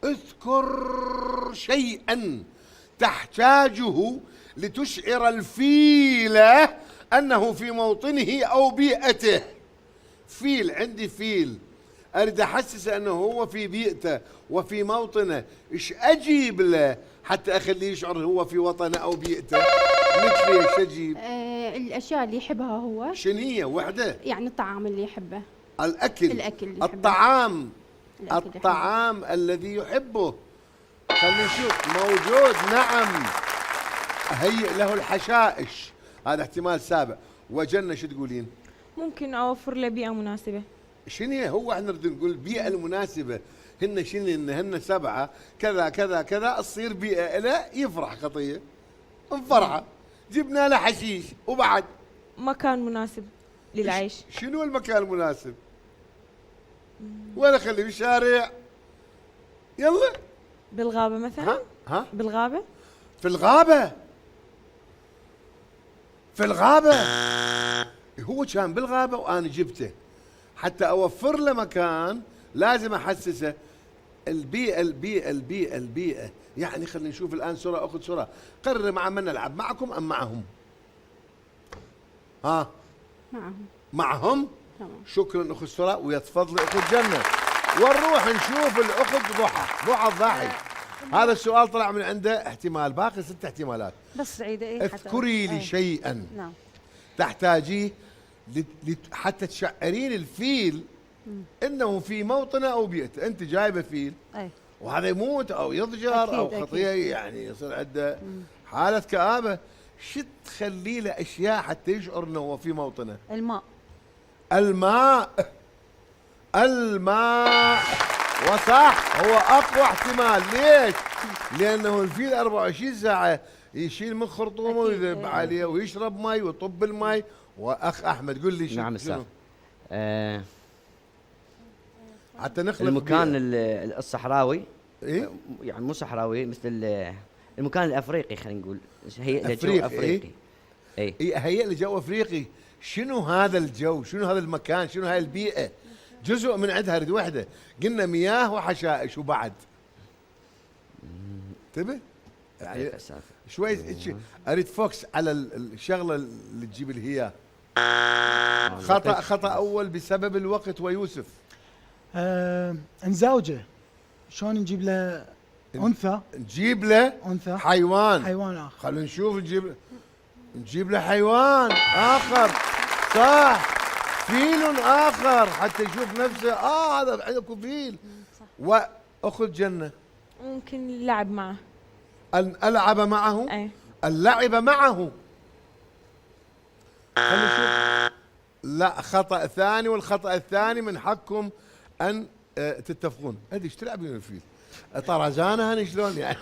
اذكر شيئا تحتاجه لتشعر الفيل أنه في موطنه أو بيئته. فيل، عندي فيل أريد أحسسه أنه هو في بيئته وفي موطنه، إيش أجيب له حتى أخليه يشعر هو في وطنه أو بيئته؟ مثل إيش أجيب؟ الأشياء اللي يحبها هو. شنو هي وحدة؟ يعني الطعام اللي يحبه. الأكل. الأكل اللي يحبه. الطعام. الأكل الطعام الذي يحبه. خلينا نشوف. موجود، نعم. هيئ له الحشائش، هذا احتمال سابع. وجنة شو تقولين؟ ممكن أوفر له بيئة مناسبة. شنو هو احنا نريد نقول البيئة المناسبة. هن شنو هن 7 كذا كذا كذا، تصير بيئة له يفرح خطية. انفرحة. جبنا له حشيش وبعد مكان مناسب للعيش. شنو المكان المناسب؟ وين اخليه؟ بالشارع؟ يلا. بالغابة مثلا. ها؟ بالغابة. في الغابة. في الغابة. هو كان بالغابة وأنا جبته حتى أوفر له مكان. لازم أحسسه البيئة البيئة البيئة البيئة. يعني خلينا نشوف الآن سورة أخذ سورة. قرر مع من نلعب، معكم أم معهم؟ ها؟ معهم. معهم؟ تمام. شكرا أخذ سورة، ويتفضل أخذ جنة. ونروح نشوف الأخذ ضحى. ضحى الضاحي. هذا السؤال طلع من عنده احتمال، باقي 6 احتمالات. بس عيدة إيه اذكري لي شيئا نعم تحتاجيه حتى تشعرين الفيل انه في موطنه او بيئته. انت جايبه فيل أي. وهذا يموت او يضجر او أكيد. خطيه، يعني يصير عنده حاله كآبه. شو تخلي له اشياء حتى يشعر انه هو في موطنه؟ الماء. الماء. الماء. وصح، هو اقوى احتمال. ليش؟ لانه الفيل 24 ساعه يشيل من خرطومه ويذب عليه ويشرب مي ويطب المي. واخ احمد قل لي شنو؟ نعم استاذ. حتى نخلق المكان بيئة. الصحراوي. ايه؟ يعني مو صحراوي، مثل المكان الافريقي، خلينا نقول هيئ له جو أفريقي. افريقي. اي هيئ له جو افريقي. شنو هذا الجو؟ شنو هذا المكان؟ شنو هاي البيئه؟ جزء من عندها رد وحده. قلنا مياه وحشائش وبعد. انتبه يعني شوي. اريد فوكس على الشغله اللي تجيب الهياه. خطا اول بسبب الوقت. ويوسف نزوجه. شلون نجيب له انثى؟ نجيب له انثى حيوان. حيوان اخر. خلينا نشوف. نجيب له حيوان اخر. صح، فيل اخر حتى يشوف نفسه. هذا عندكم فيل. واخذ جنة. ممكن اللعب معه. أن ألعب معه. أي. اللعب معه. خلينا نشوف. لا، خطأ ثاني. والخطأ الثاني من حقكم أن تتفقون. هذه ايش تلعبين الفيل؟ طرزانة هني شلون يعني؟